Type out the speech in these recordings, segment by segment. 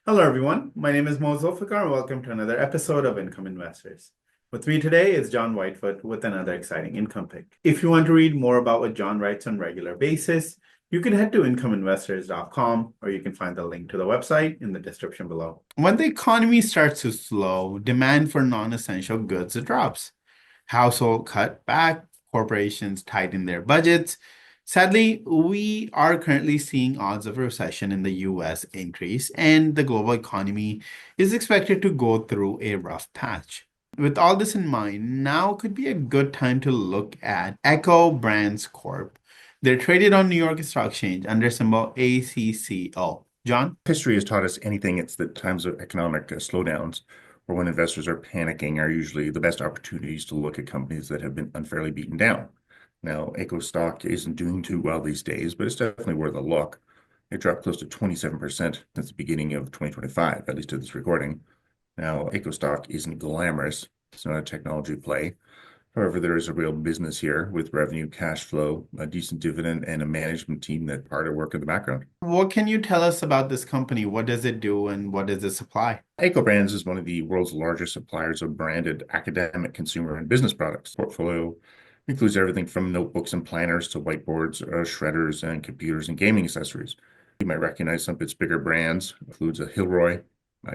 Hello, everyone. My name is Zulfiqar, and welcome to another episode of Income Investors. With me today is John Whitefoot with another exciting income pick. If you want to read more about what John writes on a regular basis, you can head to incomeinvestors.com, or you can find the link to the website in the description below. When the economy starts to slow, demand for non-essential goods drops. Households cut back, corporations tighten their budgets. Sadly, we are currently seeing odds of recession in the US increase, and the global economy is expected to go through a rough patch. With all this in mind, now could be a good time to look at ACCO Brands Corp. They're traded on New York Stock Exchange under symbol ACCO. John? History has taught us anything. It's that times of economic slowdowns or when investors are panicking are usually the best opportunities to look at companies that have been unfairly beaten down. Now, ACCO stock isn't doing too well these days, but it's definitely worth a look. It dropped close to 27% since the beginning of 2025, at least at this recording. Now, ACCO stock isn't glamorous. It's not a technology play. However, there is a real business here with revenue, cash flow, a decent dividend, and a management team that hard at work in the background. What can you tell us about this company? What does it do and what does it supply? ACCO Brands is one of the world's largest suppliers of branded academic, consumer, and business products. Portfolio includes everything from notebooks and planners to whiteboards, shredders, and computers and gaming accessories. You might recognize some of its bigger brands, includes a Hilroy,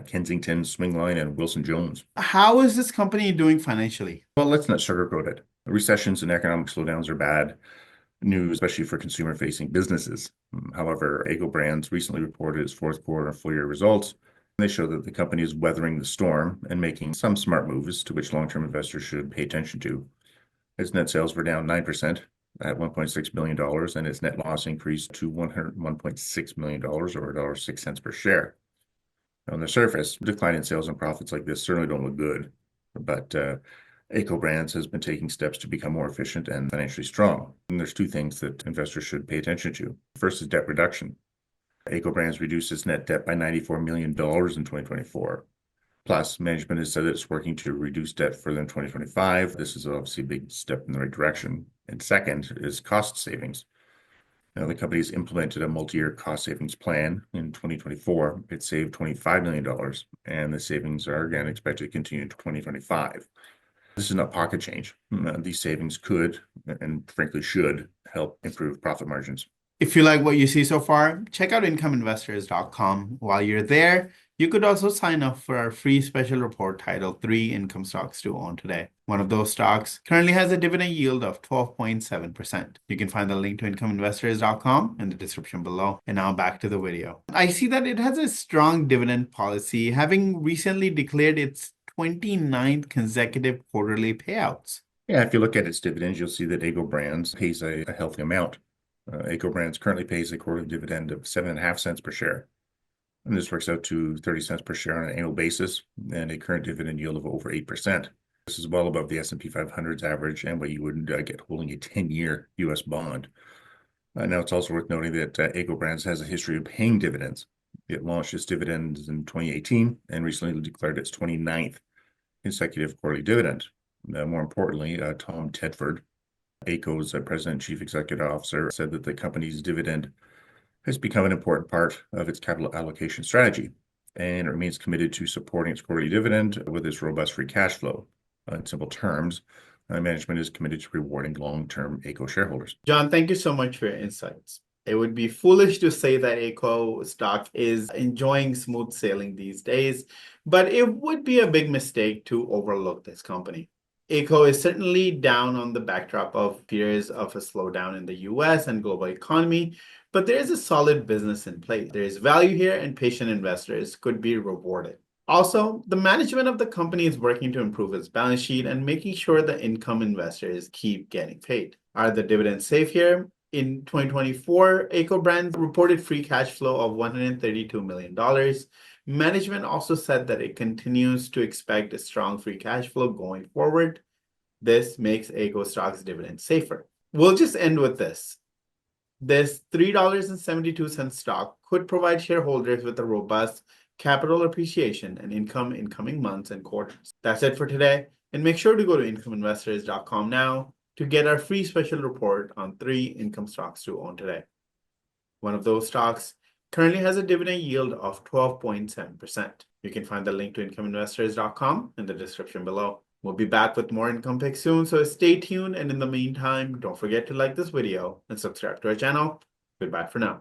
Kensington, Swingline, and Wilson Jones. How is this company doing financially? Well, let's not sugarcoat it. Recessions and economic slowdowns are bad news, especially for consumer-facing businesses. However, ACCO Brands recently reported its fourth quarter and full-year results. They show that the company is weathering the storm and making some smart moves to which long-term investors should pay attention to. Its net sales were down 9% at $1.6 billion, and its net loss increased to $101.6 million, or $1.06 per share. On the surface, decline in sales and profits like this certainly don't look good, but ACCO Brands has been taking steps to become more efficient and financially strong. And there's two things that investors should pay attention to. First is debt reduction. ACCO Brands reduced its net debt by $94 million in 2024. Plus, management has said that it's working to reduce debt further in 2025. This is obviously a big step in the right direction. And second is cost savings. Now, the company has implemented a multi-year cost savings plan in 2024. It saved $25 million, and the savings are again expected to continue in 2025. This is not pocket change. These savings could, and frankly should, help improve profit margins. If you like what you see so far, check out incomeinvestors.com. While you're there, you could also sign up for our free special report titled 3 Income Stocks to Own Today. One of those stocks currently has a dividend yield of 12.7%. You can find the link to incomeinvestors.com in the description below. And now back to the video. I see that it has a strong dividend policy, having recently declared its 29th consecutive quarterly payouts. Yeah, if you look at its dividends, you'll see that ACCO Brands pays a healthy amount. ACCO Brands currently pays a quarterly dividend of 7.5 cents per share. And this works out to 30 cents per share on an annual basis and a current dividend yield of over 8%. This is well above the S&P 500's average and what you would get holding a 10-year U.S. bond. Now, it's also worth noting that ACCO Brands has a history of paying dividends. It launched its dividends in 2018 and recently declared its 29th consecutive quarterly dividend. More importantly, Tom Tedford, ACCO's president and chief executive officer, said that the company's dividend has become an important part of its capital allocation strategy, and it remains committed to supporting its quarterly dividend with its robust free cash flow. In simple terms, management is committed to rewarding long-term ACCO shareholders. John, thank you so much for your insights. It would be foolish to say that ACCO stock is enjoying smooth sailing these days, but it would be a big mistake to overlook this company. ACCO is certainly down on the backdrop of fears of a slowdown in the US and global economy, but there is a solid business in place. There is value here, and patient investors could be rewarded. Also, the management of the company is working to improve its balance sheet and making sure the income investors keep getting paid. Are the dividends safe here? In 2024, ACCO Brands reported free cash flow of $132 million. Management also said that it continues to expect a strong free cash flow going forward. This makes ACCO stock's dividend safer. We'll just end with this. This $3.72 stock could provide shareholders with a robust capital appreciation and income in coming months and quarters. That's it for today, and make sure to go to incomeinvestors.com now to get our free special report on 3 income stocks to own today. One of those stocks currently has a dividend yield of 12.7%. You can find the link to incomeinvestors.com in the description below. We'll be back with more income picks soon, so stay tuned. And in the meantime, don't forget to like this video and subscribe to our channel. Goodbye for now.